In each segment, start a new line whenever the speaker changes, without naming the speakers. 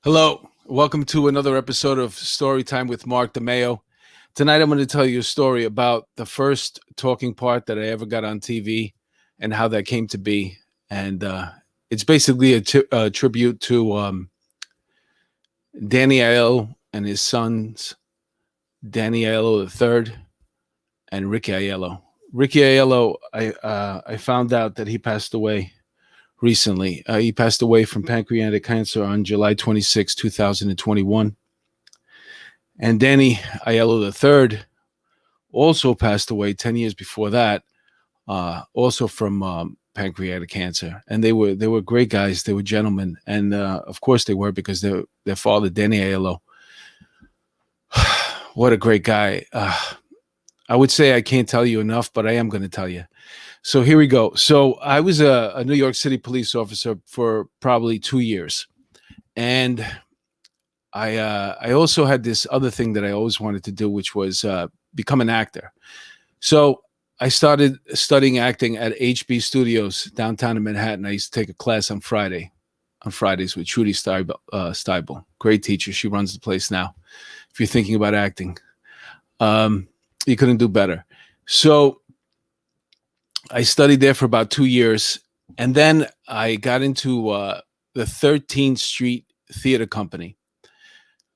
Hello, welcome to another episode of Story Time with Mark DeMeo. Tonight, I'm going to tell you a story about the first talking part that I ever got on TV and how that came to be. And it's basically a tribute to Danny Aiello and his sons, Danny Aiello III and Ricky Aiello. Ricky Aiello, I found out that he passed away recently. He passed away from pancreatic cancer on July 26, 2021. And Danny Aiello III also passed away 10 years before that, also from pancreatic cancer. And they were great guys. They were gentlemen. And of course they were, because their father, Danny Aiello, what a great guy. I would say I can't tell you enough, but I am going to tell you. So here we go. So I was a New York City police officer for probably 2 years. And I also had this other thing that I always wanted to do, which was become an actor. So I started studying acting at HB Studios downtown in Manhattan. I used to take a class on Fridays with Trudy Steibel. Great teacher. She runs the place now. If you're thinking about acting, you couldn't do better. So I studied there for about 2 years. And then I got into the 13th Street Theater Company,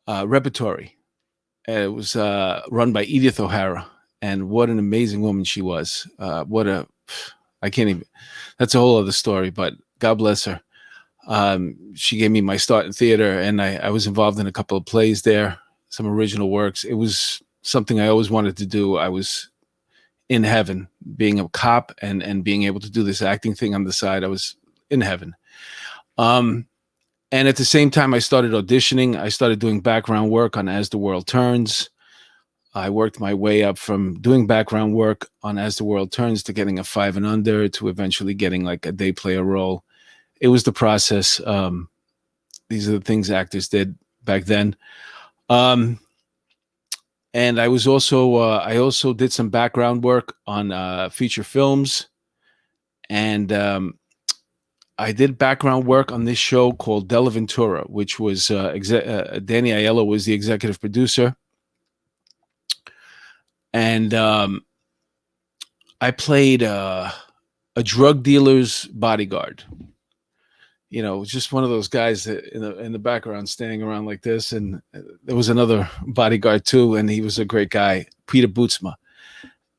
repertory. It was run by Edith O'Hara. And what an amazing woman she was. I can't even, that's a whole other story, but God bless her. She gave me my start in theater, and I was involved in a couple of plays there, some original works. It was something I always wanted to do. I was in heaven, being a cop and being able to do this acting thing on the side. I was in heaven. And at the same time, I started auditioning. I started doing background work on As the World Turns. I worked my way up from doing background work on As the World Turns to getting a 5 and Under to eventually getting like a day player role. It was the process. These are the things actors did back then. And I also did some background work on feature films. And I did background work on this show called Della Ventura, which was Danny Aiello was the executive producer. And I played a drug dealer's bodyguard. You know, just one of those guys that in the background standing around like this. And there was another bodyguard too, and he was a great guy, Peter Bootsma.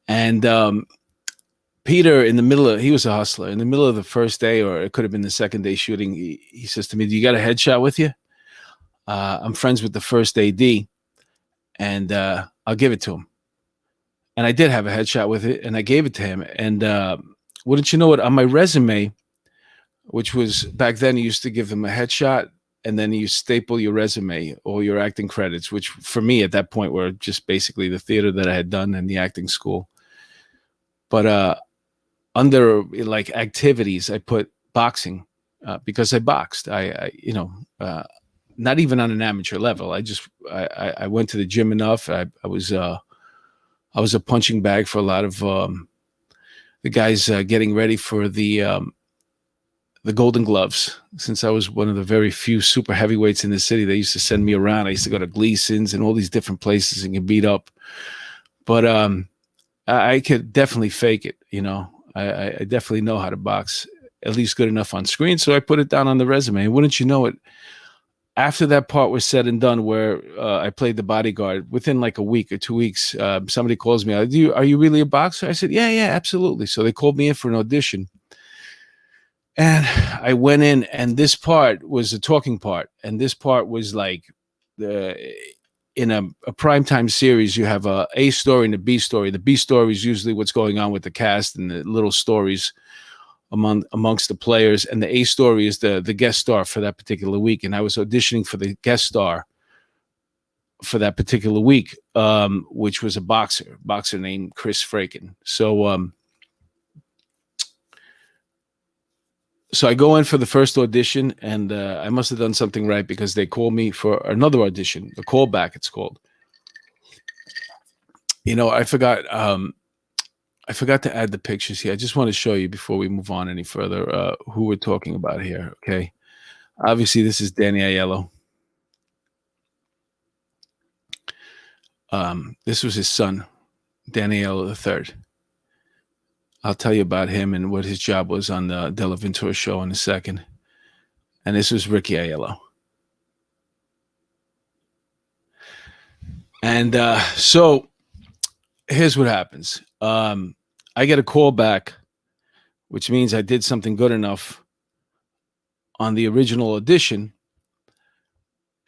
And Peter, he was a hustler. In the middle of the first day, or it could have been the second day shooting, he says to me, "Do you got a headshot with you? I'm friends with the first AD, and I'll give it to him." And I did have a headshot with it, and I gave it to him. And wouldn't you know it, on my resume, which was back then, you used to give them a headshot, and then you staple your resume or your acting credits, which for me at that point were just basically the theater that I had done and the acting school. But under like activities, I put boxing because I boxed. Not even on an amateur level. I went to the gym enough. I was a punching bag for a lot of the guys getting ready for the Golden Gloves. Since I was one of the very few super heavyweights in the city, they used to send me around. I used to go to Gleason's and all these different places and get beat up. But I could definitely fake it. You know, I definitely know how to box, at least good enough on screen. So I put it down on the resume. And wouldn't you know it, after that part was said and done, where I played the bodyguard, within like a week or 2 weeks, somebody calls me, "Are you really a boxer?" I said, yeah, absolutely. So they called me in for an audition. And I went in, and this part was a talking part. And this part was like, in a primetime series, you have a story and a B story. The B story is usually what's going on with the cast and the little stories amongst the players, and the A story is the guest star for that particular week. And I was auditioning for the guest star for that particular week, which was a boxer named Chris Fraken. So I go in for the first audition, and I must have done something right, because they called me for another audition, the callback it's called. You know, I forgot to add the pictures here. I just want to show you before we move on any further who we're talking about here, okay? Obviously, this is Danny Aiello. This was his son, Aiello the third. I'll tell you about him and what his job was on the Della Ventura show in a second. And this was Ricky Aiello. And so here's what happens. I get a call back, which means I did something good enough on the original audition.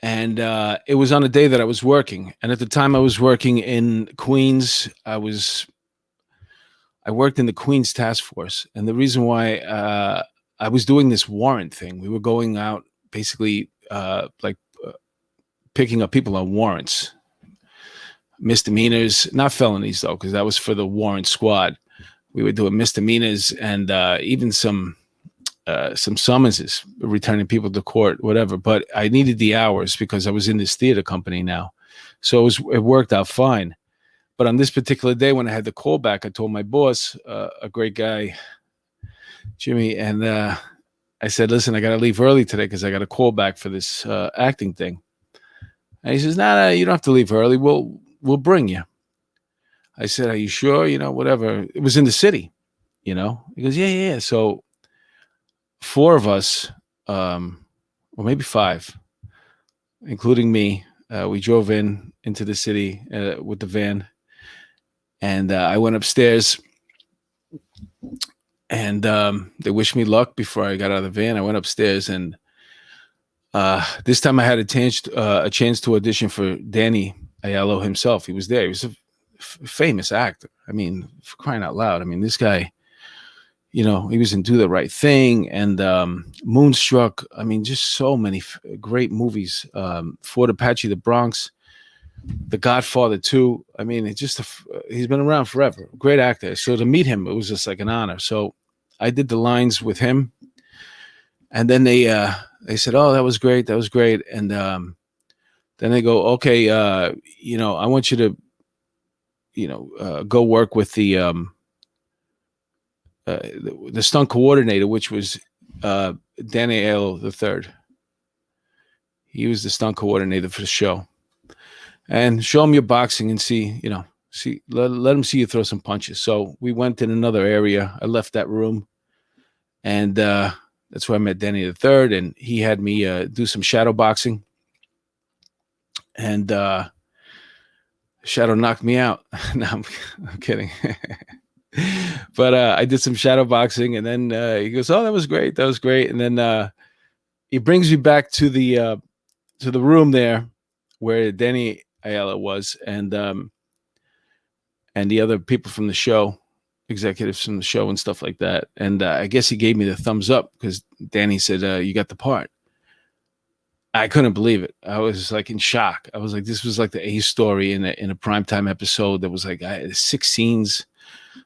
And it was on a day that I was working. And at the time I was working in Queens. I worked in the Queens task force. And the reason why I was doing this warrant thing, we were going out basically picking up people on warrants, misdemeanors, not felonies though, because that was for the warrant squad. We were doing misdemeanors and even some summonses, returning people to court, whatever. But I needed the hours because I was in this theater company now, so it worked out fine. But on this particular day, when I had the call back, I told my boss, a great guy, Jimmy, and I said, "Listen, I got to leave early today because I got a call back for this acting thing." And he says, "Nah, you don't have to leave early. We'll bring you." I said, "Are you sure? You know, whatever." It was in the city, you know. He goes, "Yeah, yeah, yeah." So four of us, or maybe five, including me, we drove into the city with the van, and I went upstairs, and they wished me luck before I got out of the van. I went upstairs, and this time I had a chance to audition for Danny Aiello himself. He was there. He was a famous actor. I mean, for crying out loud. I mean, this guy, you know, he was in Do the Right Thing and Moonstruck. I mean, just so many great movies. Fort Apache, The Bronx, The Godfather 2. I mean, he's been around forever. Great actor. So to meet him, it was just like an honor. So I did the lines with him, and then they said, "Oh, that was great. That was great." And then they go, "Okay, you know, I want you to, you know, go work with the stunt coordinator, which was Danny Aiello the third. He was the stunt coordinator for the show, and show him your boxing and see, you know, let him see you throw some punches." So we went in another area. I left that room, and that's where I met Danny the third, and he had me do some shadow boxing, and Shadow knocked me out. No, I'm kidding. But I did some shadow boxing, and then he goes, "Oh, that was great. That was great." And then he brings me back to the room there where Danny Aiello was, and the other people from the show, executives from the show and stuff like that. And I guess he gave me the thumbs up because Danny said, "You got the part." I couldn't believe it. I was like in shock. I was like, this was like the A story in a primetime episode. That was like 6 scenes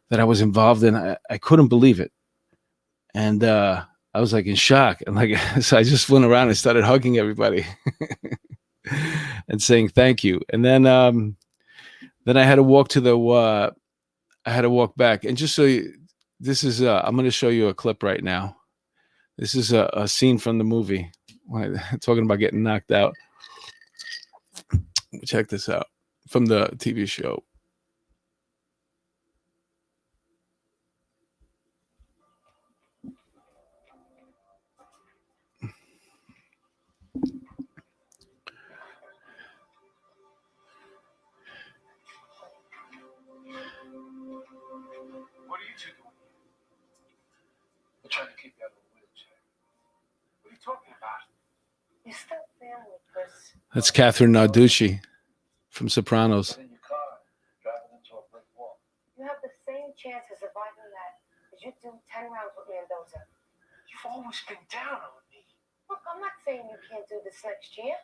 that I was involved in. I couldn't believe it. And I was like in shock. And like, so I just went around and started hugging everybody and saying thank you. And then I had to walk to I had to walk back. And just so this is, I'm going to show you a clip right now. This is a scene from the movie. Talking about getting knocked out. Check this out from the TV show. What are you two doing? We're trying to keep you out of the wheelchair. What are you talking about? You're still family, Chris. That's Catherine Narducci from Sopranos. In your car, driving into a brick wall. You have the same chance of surviving that as you do 10 rounds with Mendoza. You've always been down on me. Look, I'm not saying you can't do this next year,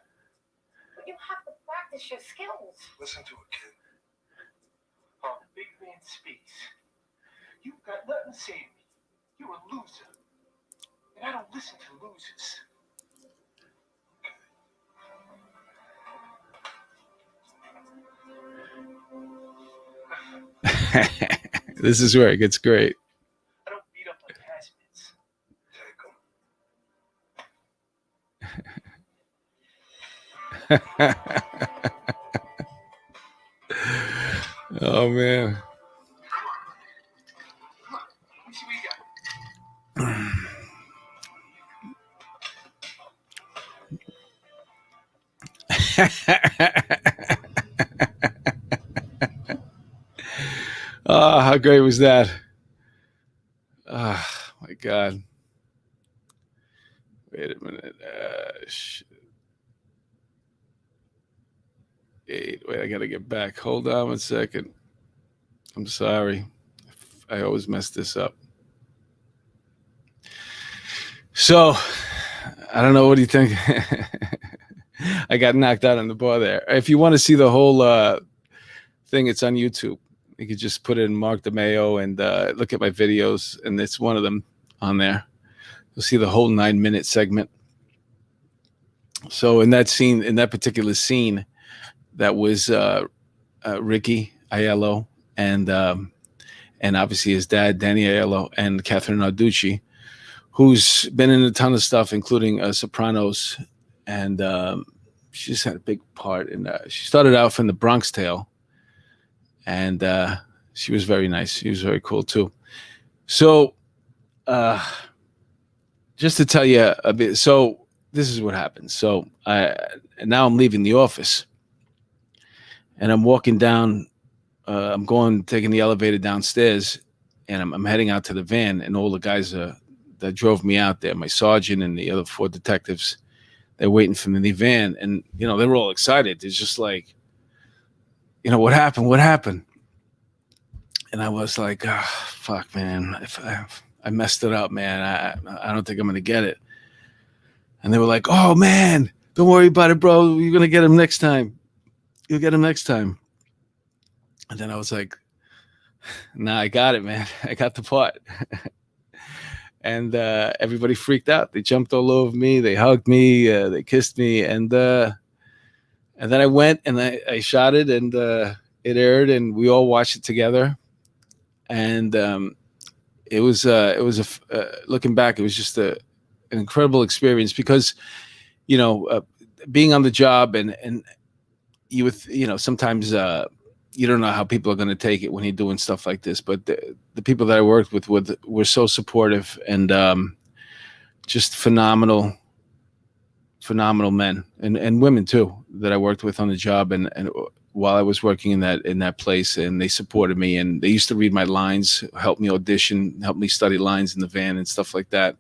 but you have to practice your skills. Listen to it, kid. How a big man speaks. You've got nothing to say to me. You're a loser. And I don't listen to losers. This is where it gets great. I don't beat up on has-beens. Oh man. Oh, how great was that? Oh my God. Wait a minute. Wait, I gotta get back. Hold on 1 second. I'm sorry. I always mess this up. So, I don't know. What do you think? I got knocked out on the bar there. If you want to see the whole thing, it's on YouTube. You could just put it in Mark DeMeo and look at my videos, and it's one of them on there. You'll see the whole 9-minute segment. So in that scene, in that particular scene, that was Ricky Aiello and obviously his dad, Danny Aiello, and Catherine Narducci, who's been in a ton of stuff, including Sopranos, and she just had a big part in that. She started out from The Bronx Tale, and she was very nice. She was very cool too. So, just to tell you a bit, so this is what happened. So, now I'm leaving the office, and I'm walking down. I'm taking the elevator downstairs, and I'm heading out to the van, and all the guys that drove me out there, my sergeant and the other 4 detectives, they're waiting for me in the van, and they were all excited. It's just like, what happened? What happened? And I was like, oh, fuck, man, if I messed it up, man. I don't think I'm gonna get it. And they were like, oh man, don't worry about it, bro. You're gonna get him next time. You'll get him next time. And then I was like, nah, I got it, man. I got the part. And everybody freaked out. They jumped all over me. They hugged me. They kissed me. And then I went and I shot it, and it aired, and we all watched it together. And it was looking back, it was just an incredible experience because, being on the job and you with, sometimes you don't know how people are going to take it when you're doing stuff like this. But the people that I worked with were so supportive and just phenomenal men and women too that I worked with on the job and while I was working in that place, and they supported me, and they used to read my lines, help me audition, help me study lines in the van and stuff like that.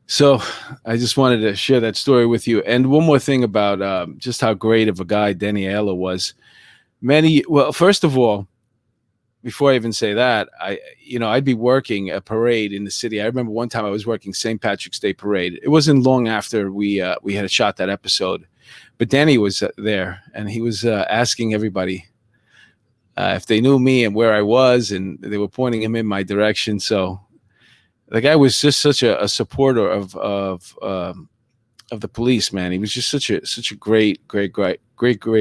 So I just wanted to share that story with you. And one more thing about just how great of a guy Danny Aiello was. Well, first of all, before I even say that, I'd be working a parade in the city. I remember one time I was working St. Patrick's Day parade. It wasn't long after we had shot that episode, but Danny was there, and he was asking everybody if they knew me and where I was, and they were pointing him in my direction. So the guy was just such a supporter of the police, man. He was just such a great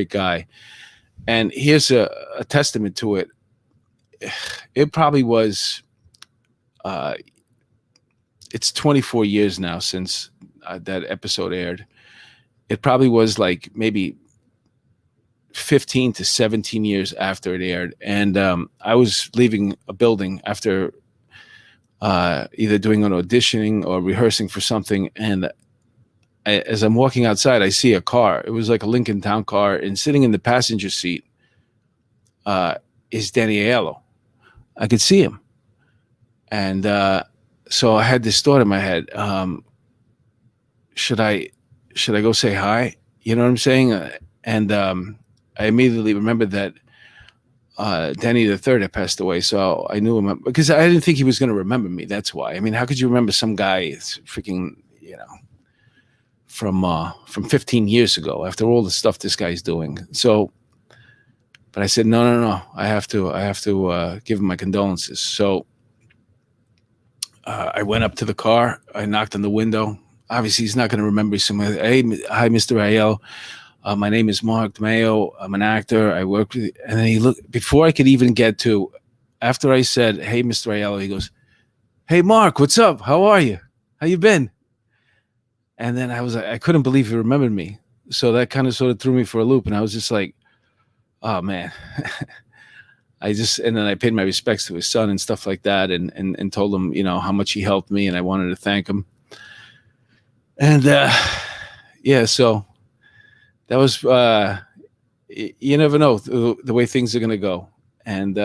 guy. And here's a testament to it. It probably was. It's 24 years now since that episode aired. It probably was like maybe 15 to 17 years after it aired, and I was leaving a building after either doing an auditioning or rehearsing for something, and as I'm walking outside, I see a car. It was like a Lincoln Town car, and sitting in the passenger seat is Danny Aiello. I could see him, and so I had this thought in my head: should I go say hi? You know what I'm saying? And I immediately remembered that Danny the Third had passed away, so I knew him because I didn't think he was going to remember me. That's why. I mean, how could you remember some guy freaking, from 15 years ago after all the stuff this guy's doing? So, but I said no. I have to give him my condolences. So I went up to the car. I knocked on the window. Obviously, he's not going to remember something. Hey, hi, Mr. Aiello. My name is Mark DeMeo. I'm an actor. I work with, and then he looked before I could even get to. After I said, "Hey, Mr. Aiello," he goes, "Hey, Mark, what's up? How are you? How you been?" And then I couldn't believe he remembered me. So that kind of sort of threw me for a loop, and I was just like, "Oh man." And then I paid my respects to his son and stuff like that, and told him, how much he helped me, and I wanted to thank him. And yeah, so that was, you never know the way things are going to go. And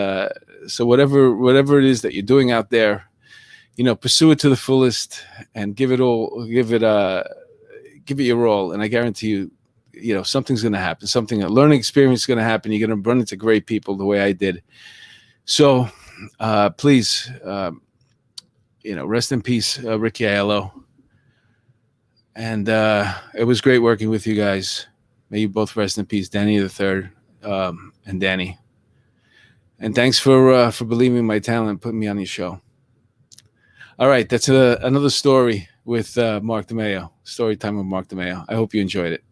so whatever it is that you're doing out there, pursue it to the fullest and give it your all. And I guarantee you, something's going to happen. A learning experience is going to happen. You're going to run into great people the way I did. So please, rest in peace, Ricky Aiello. And it was great working with you guys. May you both rest in peace, Danny the Third, and Danny. And thanks for believing in my talent and putting me on your show. All right, that's another story with Mark DeMeo. Story time with Mark DeMeo. I hope you enjoyed it.